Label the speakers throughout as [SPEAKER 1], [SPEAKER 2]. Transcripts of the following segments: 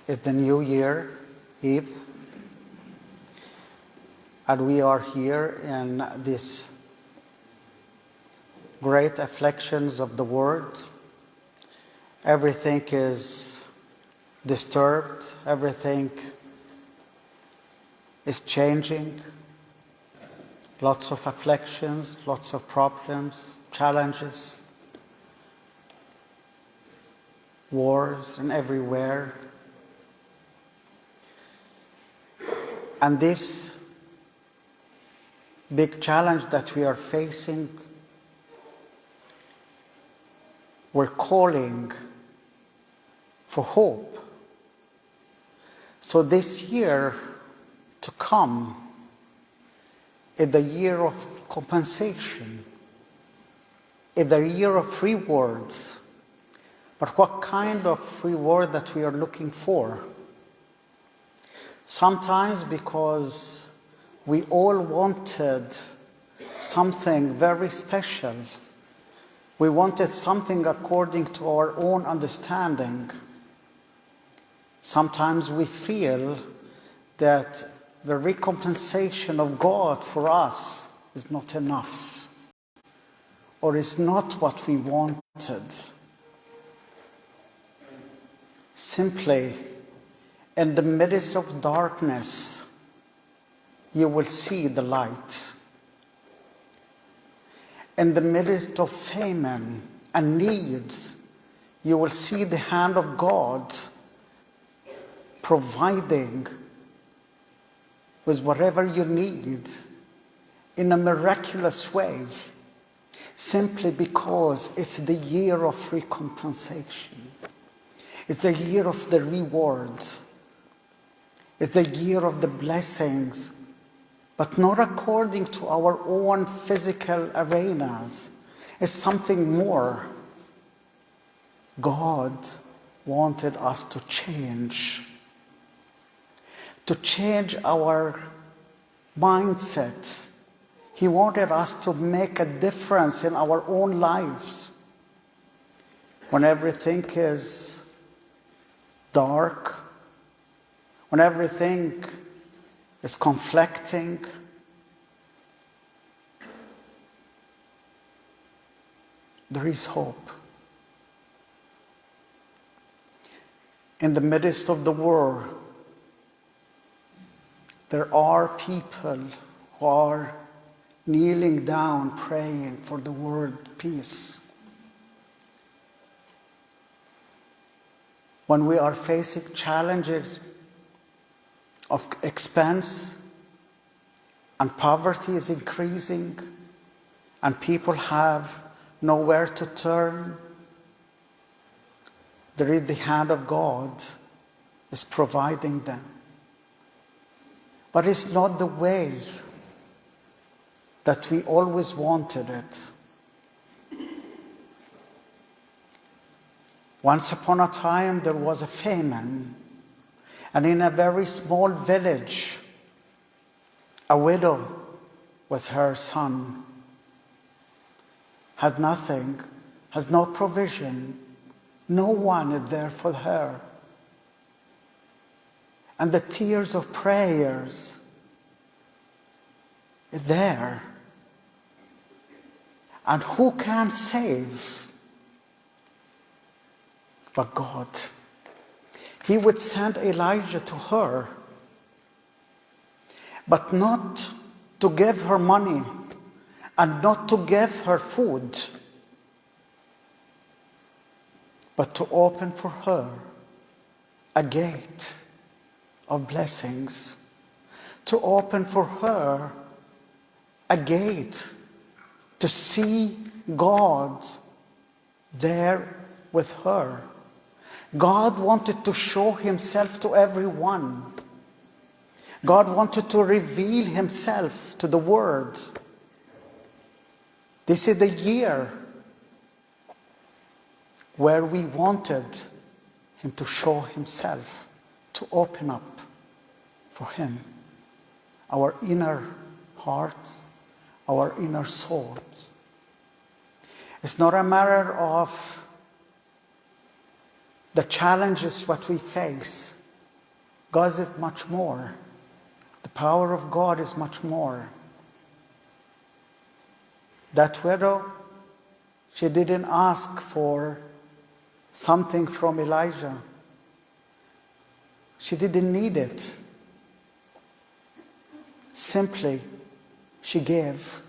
[SPEAKER 1] It's the New Year Eve, and we are here in these great afflictions of the world. Everything is disturbed, everything is changing. Lots of afflictions, lots of problems, challenges, wars and everywhere. And this big challenge that we are facing, we're calling for hope. So this year to come is the year of compensation, is the year of rewards. But what kind of reward that we are looking for? Sometimes because we all wanted something very special. We wanted something according to our own understanding. Sometimes we feel that the recompensation of God for us is not enough, or is not what we wanted. Simply, in the midst of darkness, you will see the light. In the midst of famine and needs, you will see the hand of God providing with whatever you need in a miraculous way, simply because it's the year of recompensation. It's the year of the rewards. It's the year of the blessings, but not according to our own physical arenas. It's something more. God wanted us to change our mindset. He wanted us to make a difference in our own lives. When everything is dark, when everything is conflicting, there is hope. In the midst of the war, there are people who are kneeling down, praying for the world peace. When we are facing challenges of expense and poverty is increasing and people have nowhere to turn, there is the hand of God is providing them. But it's not the way that we always wanted it. Once upon a time, there was a famine, and in a very small village, a widow with her son had nothing, has no provision, no one is there for her. And the tears of prayers is there. And who can save but God? He would send Elijah to her, but not to give her money and not to give her food, but to open for her a gate of blessings, to open for her a gate to see God there with her. God wanted to show himself to everyone. God wanted to reveal himself to the world. This is the year where we wanted him to show himself, to open up for him our inner heart, our inner soul. It's not a matter of the challenges what we face, God is much more. The power of God is much more. That widow, she didn't ask for something from Elijah. She didn't need it. Simply, she gave.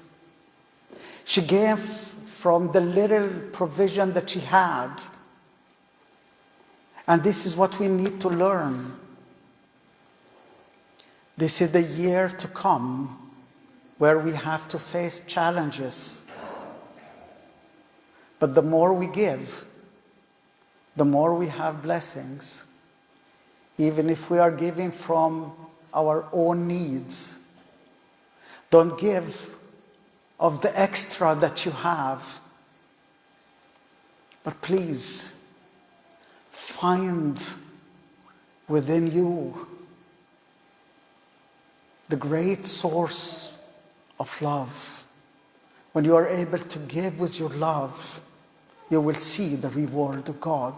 [SPEAKER 1] She gave from the little provision that she had. And this is what we need to learn. This is the year to come where we have to face challenges. But the more we give, the more we have blessings. Even if we are giving from our own needs, don't give of the extra that you have. But please, find within you the great source of love. When you are able to give with your love, you will see the reward of God.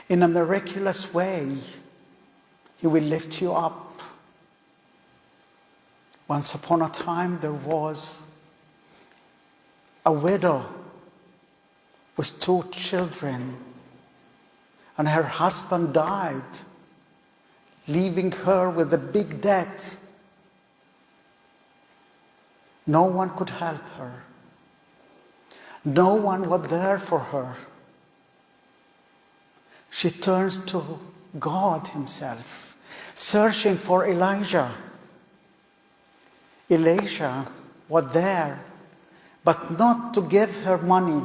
[SPEAKER 1] In a miraculous way, He will lift you up. Once upon a time, there was a widow with 2 children, and her husband died, leaving her with a big debt. No one could help her. No one was there for her. She turns to God Himself, searching for Elijah. Elijah was there, but not to give her money,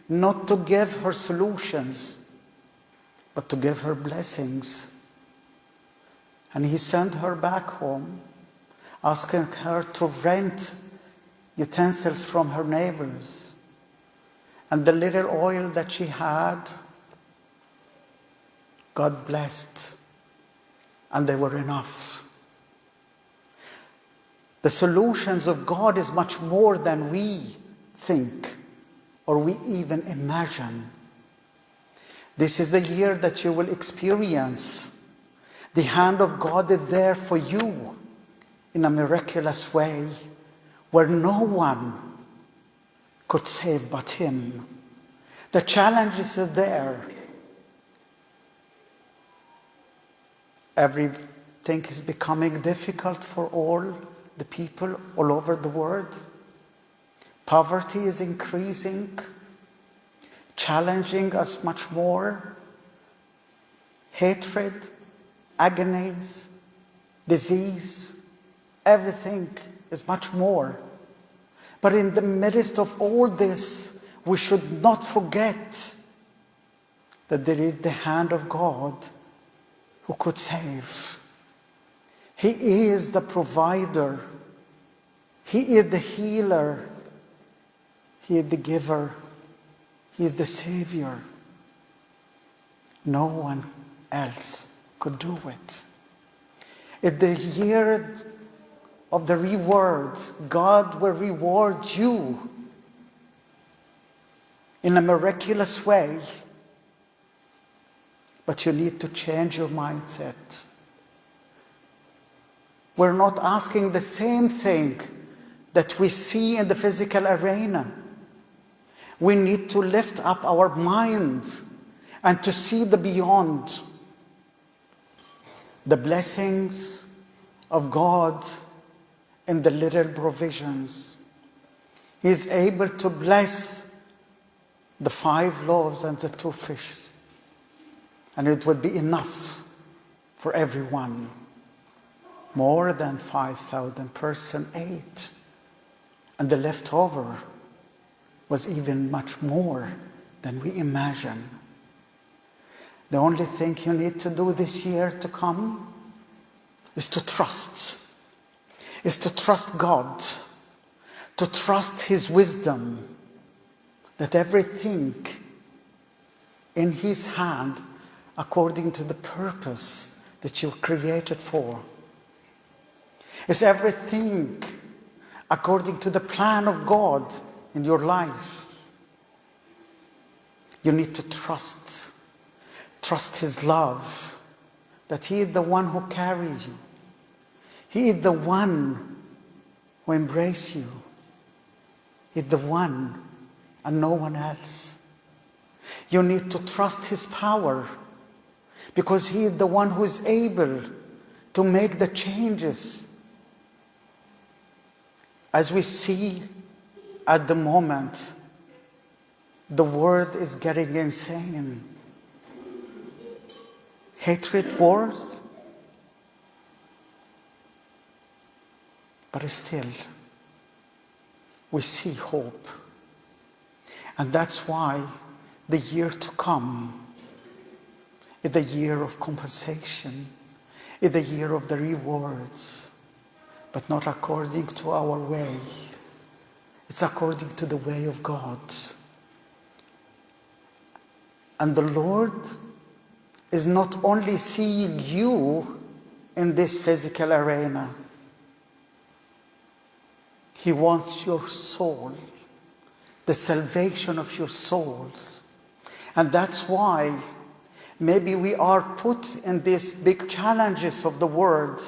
[SPEAKER 1] not to give her solutions, but to give her blessings. And he sent her back home, asking her to rent utensils from her neighbors. And the little oil that she had, God blessed, and they were enough. The solutions of God is much more than we think or we even imagine. This is the year that you will experience. The hand of God is there for you in a miraculous way where no one could save but Him. The challenges are there. Everything is becoming difficult for all the people all over the world. Poverty is increasing, challenging us much more. Hatred, agonies, disease, everything is much more. But in the midst of all this, we should not forget that there is the hand of God who could save. He is the provider. He is the healer. He is the giver. He is the Savior. No one else could do it. It's the year of the reward. God will reward you in a miraculous way. But you need to change your mindset. We're not asking the same thing that we see in the physical arena. We need to lift up our mind and to see the beyond. The blessings of God in the little provisions. He is able to bless the 5 loaves and the 2 fish. And it would be enough for everyone. More than 5,000 persons ate. And the leftover was even much more than we imagine. The only thing you need to do this year to come is to trust. Is to trust God. To trust His wisdom. That everything in His hand according to the purpose that you were created for. Is everything according to the plan of God in your life. You need to trust. Trust His love. that He is the one who carries you. He is the one who embraces you. He is the one and no one else. You need to trust His power, because He is the one who is able to make the changes. As we see at the moment, the world is getting insane. Hatred, wars, but still, we see hope. And that's why the year to come is the year of compensation, is the year of the rewards, but not according to our way. It's according to the way of God. And the Lord is not only seeing you in this physical arena. He wants your soul, the salvation of your souls. And that's why maybe we are put in these big challenges of the world,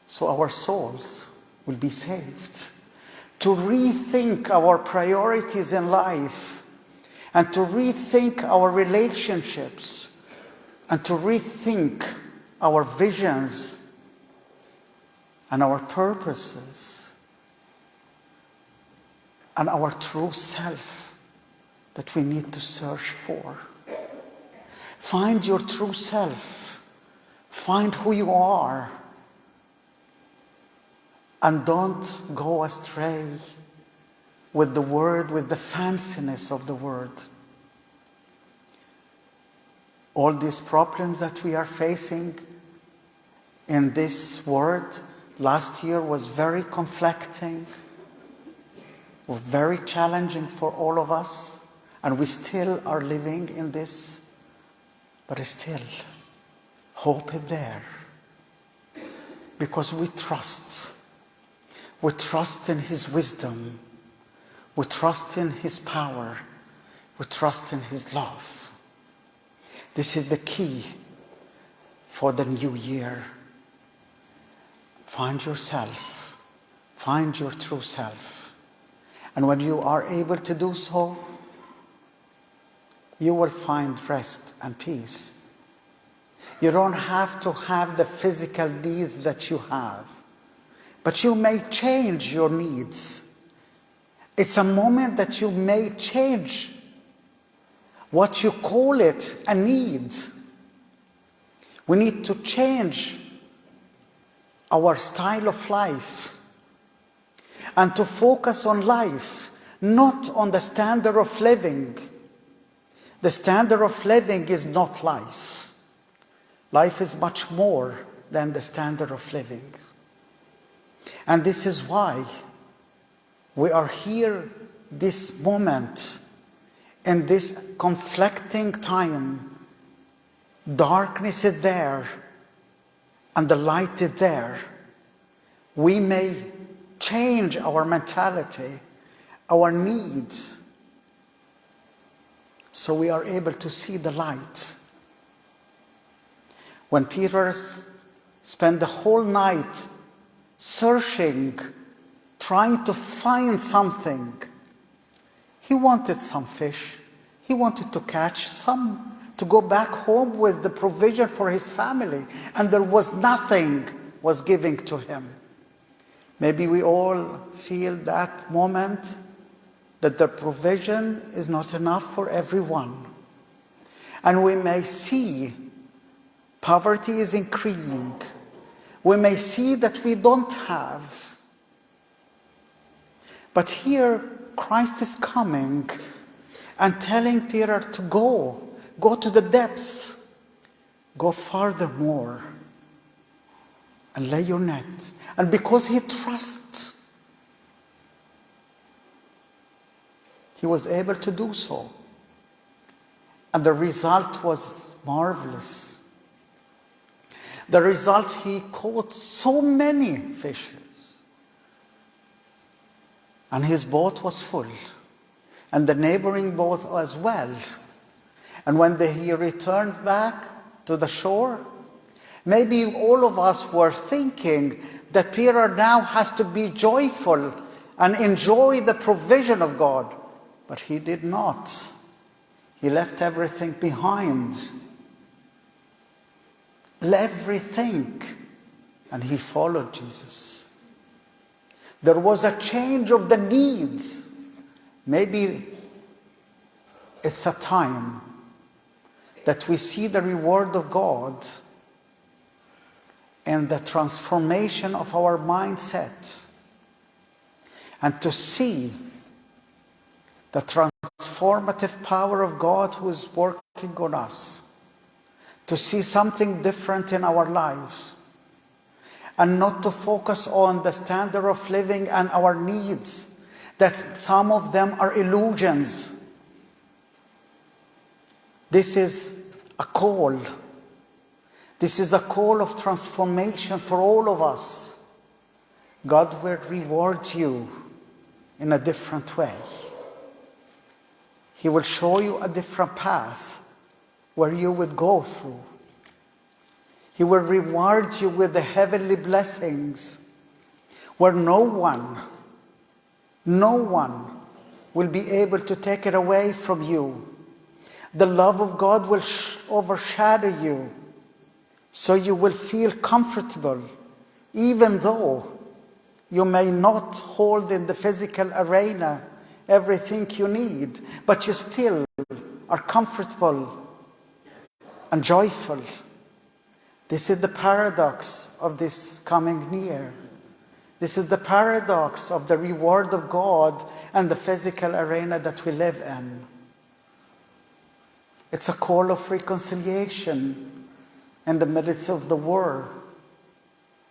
[SPEAKER 1] so our souls will be saved. To rethink our priorities in life, and to rethink our relationships, and to rethink our visions and our purposes and our true self that we need to search for. Find your true self. Find who you are. And don't go astray with the word, with the fanciness of the word. All these problems that we are facing in this world, last year was very conflicting, was very challenging for all of us, and we still are living in this, but still, hope is there, because we trust. We trust in His wisdom. We trust in His power. We trust in His love. This is the key for the new year. Find yourself. Find your true self. And when you are able to do so, you will find rest and peace. You don't have to have the physical needs that you have, but you may change your needs. It's a moment that you may change what you call it a need. We need to change our style of life and to focus on life, not on the standard of living. The standard of living is not life. Life is much more than the standard of living. And this is why we are here this moment, in this conflicting time. Darkness is there and the light is there. We may change our mentality, our needs, so we are able to see the light. When Peter spent the whole night searching, trying to find something, he wanted some fish. He wanted to catch some, to go back home with the provision for his family, and there was nothing was given to him. Maybe we all feel that moment that the provision is not enough for everyone. And we may see poverty is increasing. We may see that we don't have. But here Christ is coming and telling Peter to go to the depths, go furthermore and lay your net. And because he trusts, he was able to do so. And the result was marvelous. The result, he caught so many fishes. And his boat was full. And the neighboring boats as well. And when he returned back to the shore, maybe all of us were thinking that Peter now has to be joyful and enjoy the provision of God. But he did not. He left everything behind. Everything. And he followed Jesus. There was a change of the needs. Maybe it's a time that we see the reward of God and the transformation of our mindset, and to see the transformative power of God who is working on us, to see something different in our lives, and not to focus on the standard of living and our needs, that some of them are illusions. This is a call. This is a call of transformation for all of us. God will reward you in a different way. He will show you a different path where you would go through. He will reward you with the heavenly blessings where no one will be able to take it away from you. The love of God will overshadow you, so you will feel comfortable, even though you may not hold in the physical arena everything you need, but you still are comfortable and joyful. This is the paradox of this coming near. This is the paradox of the reward of God and the physical arena that we live in. It's a call of reconciliation in the midst of the war.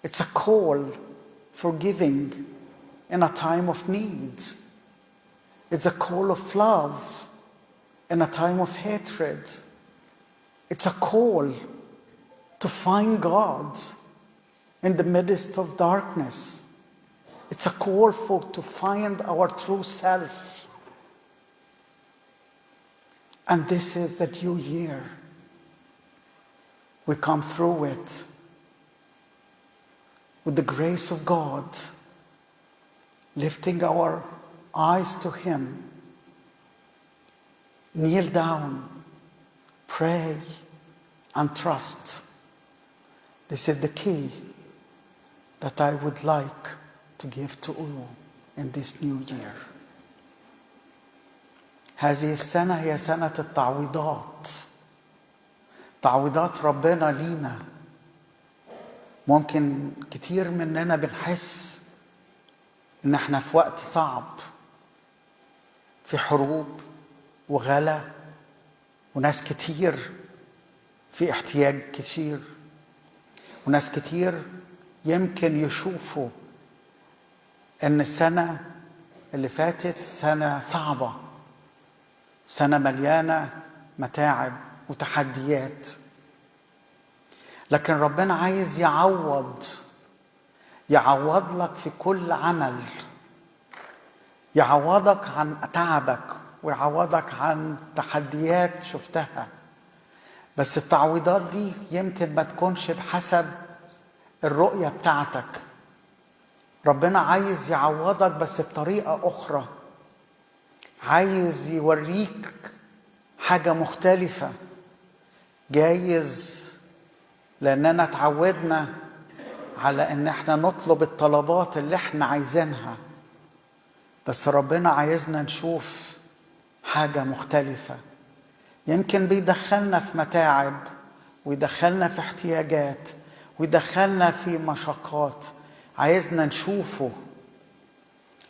[SPEAKER 1] It's a call for giving in a time of need. It's a call of love in a time of hatred. It's a call to find God in the midst of darkness. It's a call to find our true self. And this is the new year. We come through it with the grace of God, lifting our eyes to Him. Kneel down, pray, and trust. This is the key that I would like to give to you in this new year. هذه السنة هي سنة التعويضات. تعويضات ربنا لينا. ممكن كتير مننا بنحس إن احنا في وقت صعب، في حروب وغلا، وناس كتير في احتياج كتير، وناس كتير يمكن يشوفوا إن السنة اللي فاتت سنة صعبة، سنة مليانة متاعب وتحديات. لكن ربنا عايز يعوض لك في كل عمل، يعوضك عن تعبك ويعوضك عن تحديات شفتها. بس التعويضات دي يمكن ما تكونش بحسب الرؤية بتاعتك. ربنا عايز يعوضك بس بطريقة أخرى، عايز يوريك حاجة مختلفة. جايز لأننا تعودنا على أن احنا نطلب الطلبات اللي احنا عايزينها، بس ربنا عايزنا نشوف حاجة مختلفة. يمكن بيدخلنا في متاعب، ويدخلنا في احتياجات، ويدخلنا في مشقات. عايزنا نشوفه.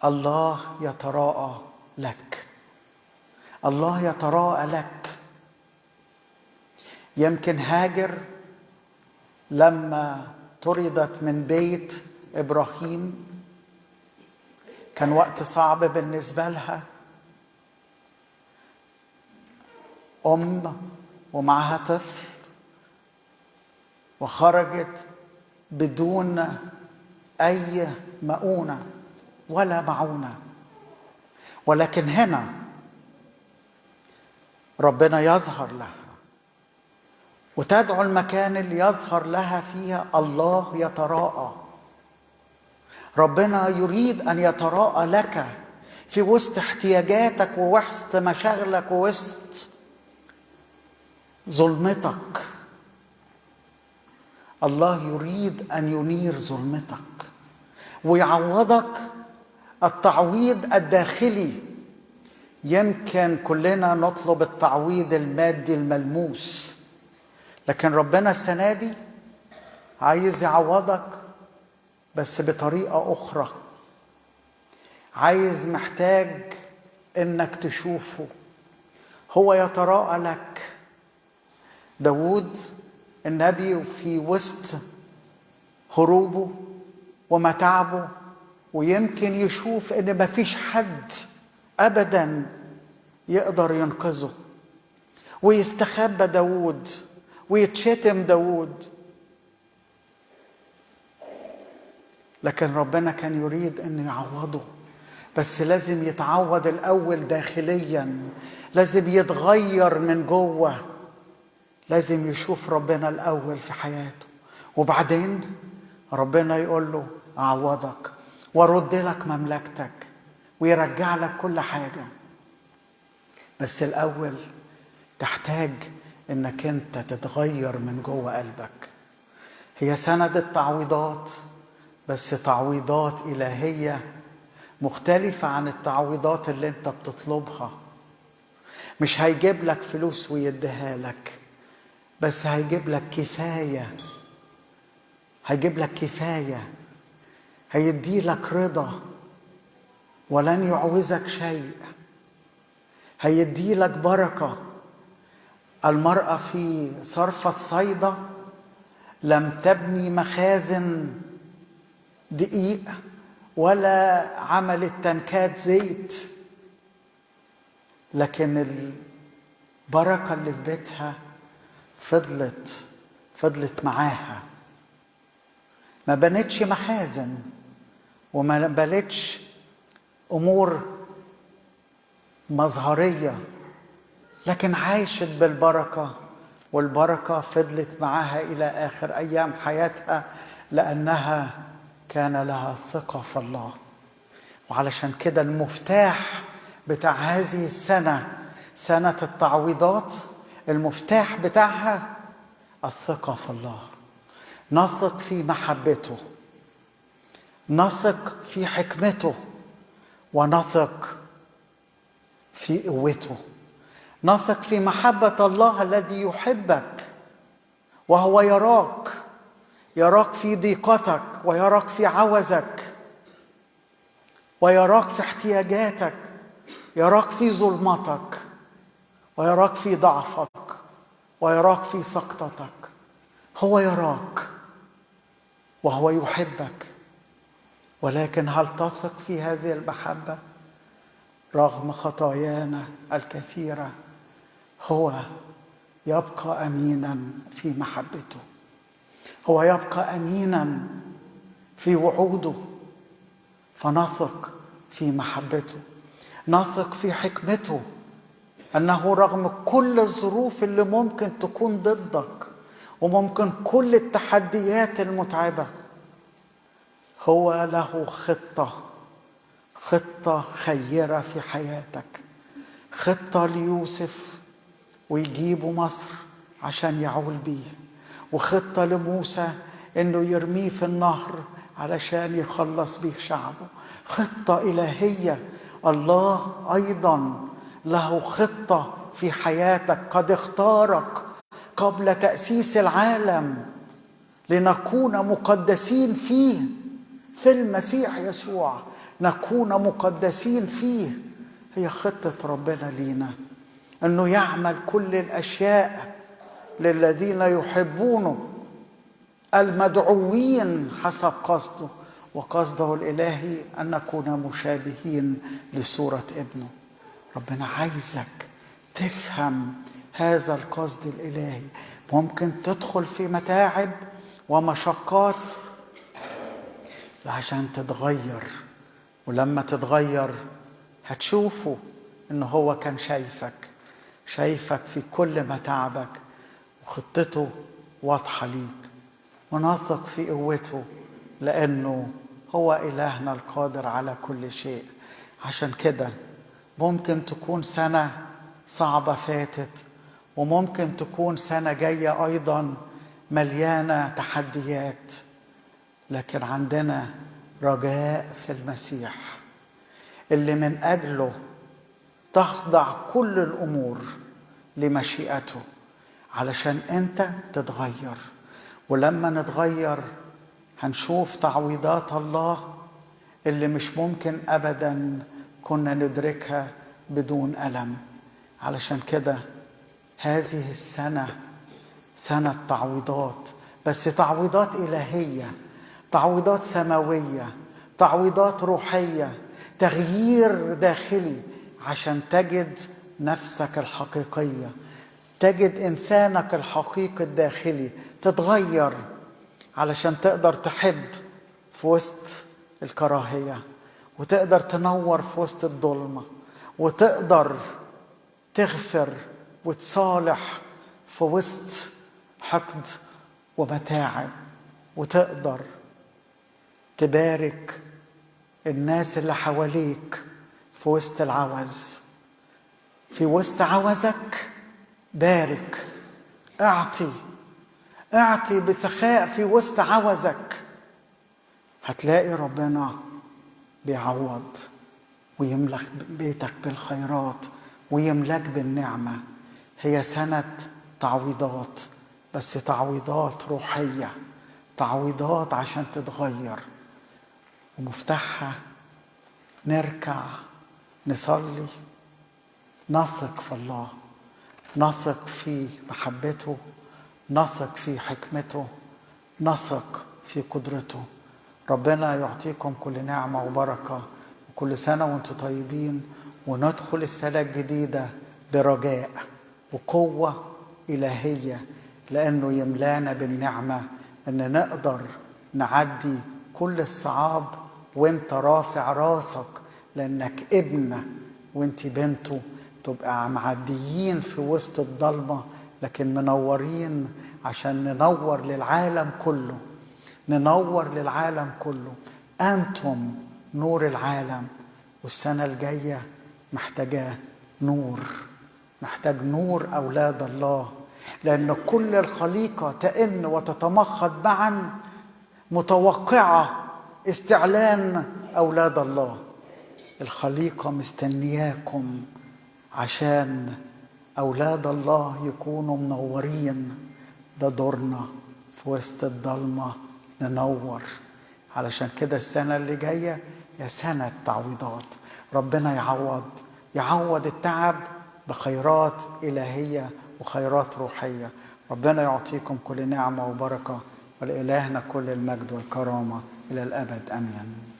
[SPEAKER 1] الله يتراءى لك، الله يتراءى لك. يمكن هاجر لما طردت من بيت إبراهيم كان وقت صعب بالنسبة لها. ومعها طفل، وخرجت بدون أي مؤونة ولا معونة. ولكن هنا ربنا يظهر لها، وتدعو المكان اللي يظهر لها فيها الله يتراءى. ربنا يريد أن يتراءى لك في وسط احتياجاتك ووسط مشاغلك ووسط ظلمتك. الله يريد أن ينير ظلمتك ويعوضك التعويض الداخلي. يمكن كلنا نطلب التعويض المادي الملموس، لكن ربنا السنة دي عايز يعوضك بس بطريقة أخرى. محتاج إنك تشوفه، هو يتراءى لك. داود النبي في وسط هروبه ومتعبه، ويمكن يشوف إن مفيش حد أبدا يقدر ينقذه، ويستخبى داود ويتشتم داود. لكن ربنا كان يريد أن يعوضه، بس لازم يتعوض الأول داخليا، لازم يتغير من جوه، لازم يشوف ربنا الأول في حياته، وبعدين ربنا يقول له أعوضك وارد لك مملكتك ويرجع لك كل حاجة. بس الأول تحتاج إنك أنت تتغير من جوه قلبك. هي سنة التعويضات، بس تعويضات إلهية مختلفة عن التعويضات اللي أنت بتطلبها. مش هيجيب لك فلوس ويديها لك، بس هيجيب لك كفاية، هيجيب لك كفاية، هيدي لك رضا ولن يعوزك شيء، هيدي لك بركة. المرأة في صرفة صيدا لم تبني مخازن دقيق ولا عملت تنكات زيت، لكن البركة اللي في بيتها فضلت معاها. ما بنتش مخازن وما بنتش أمور مظهرية، لكن عايشت بالبركة، والبركة فضلت معاها إلى آخر أيام حياتها، لأنها كان لها ثقة في الله. وعلشان كده المفتاح بتاع هذه السنة، سنة التعويضات، المفتاح بتاعها الثقة في الله. نثق في محبته، نثق في حكمته، ونثق في قوته. نثق في محبة الله الذي يحبك، وهو يراك في ضيقتك، ويراك في عوزك، ويراك في احتياجاتك، يراك في ظلمتك، ويراك في ضعفك، ويراك في سقطتك. هو يراك وهو يحبك. ولكن هل تثق في هذه المحبة رغم خطايانا الكثيرة؟ هو يبقى أمينا في محبته، هو يبقى أمينا في وعوده. فنثق في محبته، نثق في حكمته، أنه رغم كل الظروف اللي ممكن تكون ضدك وممكن كل التحديات المتعبة، هو له خطة خيرة في حياتك. خطة ليوسف ويجيبه مصر عشان يعول بيه، وخطة لموسى إنه يرميه في النهر علشان يخلص به شعبه. خطة إلهية. الله أيضا له خطة في حياتك. قد اختارك قبل تأسيس العالم لنكون مقدسين فيه، في المسيح يسوع نكون مقدسين فيه. هي خطة ربنا لينا أنه يعمل كل الأشياء للذين يحبونه المدعوين حسب قصده، وقصده الإلهي أن نكون مشابهين لصورة ابنه. ربنا عايزك تفهم هذا القصد الإلهي. ممكن تدخل في متاعب ومشقات عشان تتغير، ولما تتغير هتشوفه إنه هو كان شايفك في كل متاعبك، وخطته واضحة ليك، ونثق في قوته لأنه هو إلهنا القادر على كل شيء. عشان كده ممكن تكون سنة صعبة فاتت، وممكن تكون سنة جاية أيضا مليانة تحديات، لكن عندنا رجاء في المسيح اللي من أجله تخضع كل الأمور لمشيئته، علشان أنت تتغير. ولما نتغير هنشوف تعويضات الله اللي مش ممكن أبدا كنا ندركها بدون ألم. علشان كده هذه السنة سنة تعويضات، بس تعويضات إلهية، تعويضات سماوية، تعويضات روحية، تغيير داخلي عشان تجد نفسك الحقيقية، تجد إنسانك الحقيقي الداخلي، تتغير علشان تقدر تحب في وسط الكراهية، وتقدر تنور في وسط الظلمة، وتقدر تغفر وتصالح في وسط حقد ومتاعب، وتقدر تبارك الناس اللي حواليك في وسط العوز. في وسط عوزك بارك، اعطي بسخاء في وسط عوزك، هتلاقي ربنا بيعوض ويملك بيتك بالخيرات ويملك بالنعمة. هي سنة تعويضات، بس تعويضات روحية، تعويضات عشان تتغير. ومفتاحها نركع نصلي، نثق في الله، نثق في محبته، نثق في حكمته، نثق في قدرته. ربنا يعطيكم كل نعمة وبركة، وكل سنة وانتم طيبين، وندخل السنة الجديدة برجاء وقوة إلهية، لأنه يملانا بالنعمة أن نقدر نعدي كل الصعاب وانت رافع راسك، لأنك ابن وانت بنته، تبقى معديين في وسط الضلمة لكن منورين، عشان ننور للعالم كله، ننور للعالم كله. أنتم نور العالم. والسنة الجاية محتاجة نور، محتاج نور أولاد الله، لأن كل الخليقة تئن وتتمخض معا متوقعة استعلان أولاد الله. الخليقة مستنياكم عشان أولاد الله يكونوا منورين. ده دورنا في وسط الضلمة ننور. علشان كده السنة اللي جاية يا سنة تعويضات. ربنا يعوض التعب بخيرات إلهية وخيرات روحية. ربنا يعطيكم كل نعمة وبركة، ولإلهنا كل المجد والكرامة إلى الأبد. آمين.